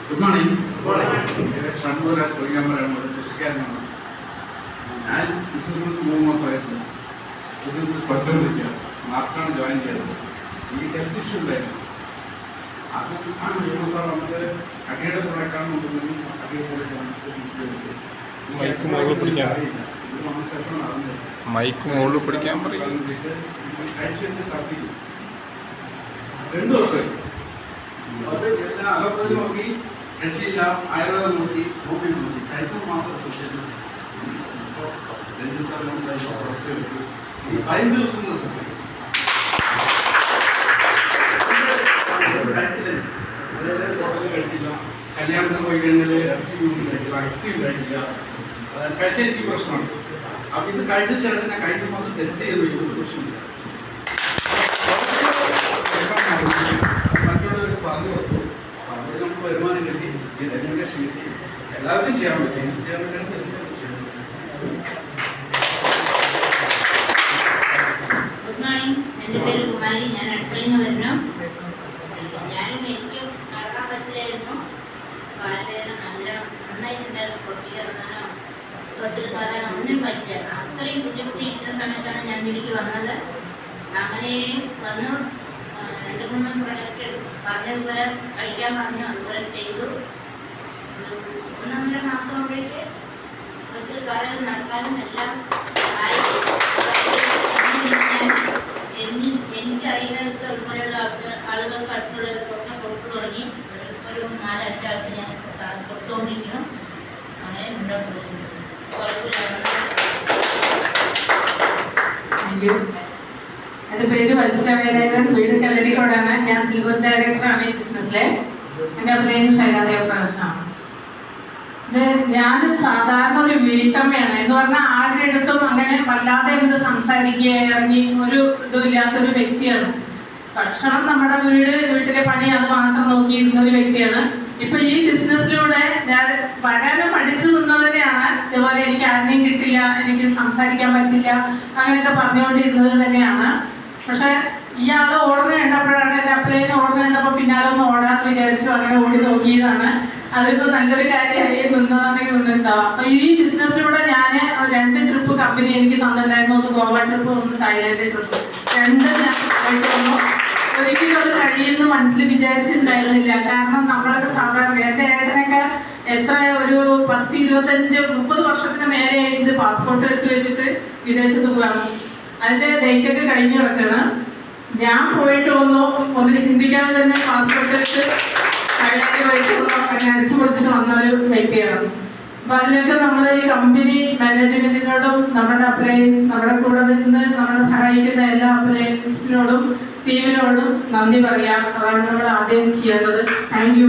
Good morning. Shanmugharaj കൊയ്യാമ്പലാണ്, കൃഷിക്കാരനാണ്. ഞാൻ ബിസിനസ്സിൽ 3 മാസമായിരുന്നു. ബിസിനസ്സിൽ പഠിച്ചുകൊണ്ടിരിക്കുക. മാർച്ചാണ് ജോയിൻ ചെയ്തത്. എനിക്ക് ഹെൽത്ത് ഇഷ്യൂ ഉണ്ടായിരുന്നു. അത് 3 മാസം വന്നിട്ട് അടിയുടെ പ്രൊഡക്റ്റാണ് നോക്കുന്നത്. അടിയുടെ പ്രൊഡക്റ്റാണ് അറിയില്ല. ഇത് വന്ന ശേഷമാണ് അറിഞ്ഞത്. കഴിച്ചിട്ട് സർട്ടിക്കും 2 വർഷമായി. അത് എല്ലാം അലോപ്പതി നോക്കി, രക്ഷയില്ല, ആയുർവേദം നോക്കി, ഹോമിയോ നോക്കി, കഴിക്കും മാത്രം സബ്ജക്റ്റ്. ഇപ്പോൾ 5 ദിവസം സബ്ജക്റ്റ് കഴിക്കില്ല. കല്യാണത്തിന് പോയി കഴിഞ്ഞാൽ ഇറച്ചി കഴിക്കില്ല, ഐസ്ക്രീം കഴിക്കില്ല. കഴിച്ച എനിക്ക് പ്രശ്നമാണ്. അപ്പം ഇത് കഴിച്ച ശേഷം ഞാൻ കഴിഞ്ഞ മാസം ടെസ്റ്റ് ചെയ്ത് ഒരു പ്രശ്നമില്ല. മറ്റുള്ളവർക്ക് പറഞ്ഞു കൊടുത്തു. അവിടെ നമുക്ക് വരുമാനം കിട്ടി, ഈ റെമ്യൂണറേഷൻ കിട്ടി. എല്ലാവർക്കും ചെയ്യാൻ പറ്റും. എനിക്ക് ചെയ്യാൻ പറ്റുന്നത് എല്ലാവർക്കും ചെയ്യാൻ പറ്റും. Good morning. എൻ്റെ പേര് കുമാരി. ഞാൻ അടുക്കളയിൽ നിന്ന് വരുന്നു. എനിക്ക് നടക്കാൻ പറ്റില്ലായിരുന്നു. കാലുവേദന നന്നായിട്ടുണ്ടായിരുന്നു. പൊട്ടിയിറങ്ങാനോ ബസ്സിൽ കയറാനോ ഒന്നും പറ്റില്ല. അത്രയും ബുദ്ധിമുട്ടിയിരിക്കുന്ന സമയത്താണ് ഞാൻ ഇതിലേക്ക് വന്നത്. അങ്ങനെ വന്നു 2-3 പ്രൊഡക്റ്റ് പറഞ്ഞതുപോലെ കഴിക്കാൻ പറഞ്ഞു. അതുപോലെ ചെയ്തു. 1-1.5 മാസം ആകുമ്പോഴേക്ക് ബസ്സിൽ കയറാനും നടക്കാനും എല്ലാം ആയി. എനിക്കറിയുന്നവർക്ക് അതുപോലെയുള്ള ആളുകൾക്ക് അടുത്തുള്ളവർക്കൊക്കെ കൊടുത്തു തുടങ്ങി. ഒരു 4-5 ആൾക്ക് ഞാൻ കൊടുത്തുകൊണ്ടിരിക്കുന്നു. അങ്ങനെ മുന്നോട്ട് പോകുന്നു. എൻ്റെ പേര് വത്സവേലൻ. വീട് കല്ലരിക്കോടാണ്. ഞാൻ സിൽവർ ഡയറക്ടറാണ് ഈ ബിസിനസ്സിലെ. എൻ്റെ അപ്ലൈനും ശൈലാദേവ പ്രവേശനമാണ്. ഇത് ഞാൻ സാധാരണ ഒരു വീട്ടമ്മയാണ്. എന്ന് പറഞ്ഞാൽ ആരുടെ അടുത്തും അങ്ങനെ വല്ലാതെ എന്ത് സംസാരിക്കുക, ഇറങ്ങി ഒരു ഇതുമില്ലാത്തൊരു വ്യക്തിയാണ്. ഭക്ഷണം, നമ്മുടെ വീട്ടിലെ പണി, അത് മാത്രം നോക്കിയിരുന്ന ഒരു വ്യക്തിയാണ്. ഇപ്പൊ ഈ ബിസിനസ്സിലൂടെ ഞാൻ വരാനും പഠിച്ചു നിന്നത് തന്നെയാണ്. ഇതുപോലെ എനിക്ക് ആരെയും കിട്ടില്ല, എനിക്ക് സംസാരിക്കാൻ പറ്റില്ല, അങ്ങനെയൊക്കെ പറഞ്ഞുകൊണ്ടിരുന്നത് തന്നെയാണ്. പക്ഷെ ഇയാൾ ഓർമ്മ കണ്ടപ്പോഴാണ്, എൻ്റെ അപ്ലൈന് ഓർമ്മ കണ്ടപ്പോൾ പിന്നാലെ ഒന്ന് ഓടാന്ന് വിചാരിച്ചു. അങ്ങനെ ഓടി നോക്കിയതാണ്. അതിപ്പോൾ നല്ലൊരു കാര്യമായി നിന്നതാണെങ്കിൽ നിന്നിട്ടുണ്ടാവും. അപ്പൊ ഈ ബിസിനസ്സിലൂടെ ഞാൻ 2 ട്രിപ്പ് കമ്പനി എനിക്ക് തന്നിട്ടുണ്ടായിരുന്നു. ഒന്ന് ഗോവ ട്രിപ്പ്, ഒന്ന് തായ്ലാൻഡ് ട്രിപ്പ്. 2 ഞാൻ പോയിട്ട് വന്നു. ഒരിക്കലും അത് കഴിയുമെന്ന് മനസ്സിൽ വിചാരിച്ചിട്ടുണ്ടായിരുന്നില്ല. കാരണം നമ്മളൊക്കെ സാധാരണ, എൻ്റെ ഏട്ടനൊക്കെ എത്ര ഒരു 10, 25, 30 വർഷത്തിന് മേലെയായിട്ട് പാസ്പോർട്ട് എടുത്ത് വെച്ചിട്ട് വിദേശത്ത് പോകാം. അതിൻ്റെ ഡേറ്റൊക്കെ കഴിഞ്ഞു കിടക്കാണ്. ഞാൻ പോയിട്ട് വന്നു. ഒന്നും ചിന്തിക്കാതെ തന്നെ പാസ്പോർട്ട് എടുത്ത് തായ്ലാൻഡിൽ പോയിട്ട് അങ്ങനെ അടിച്ചു പൊളിച്ചിട്ട് വന്ന ഒരു വ്യക്തിയാണ്. അപ്പൊ അതിലൊക്കെ നമ്മൾ ഈ കമ്പനി മാനേജ്മെന്റിനോടും നമ്മുടെ നമ്മുടെ കൂടെ നിന്ന് നമ്മളെ സഹായിക്കുന്ന എല്ലാ അപ്ലയൻസിനോടും ടീമിനോടും നന്ദി പറയാം. അതാണ് നമ്മൾ ആദ്യം ചെയ്യേണ്ടത്. Thank you.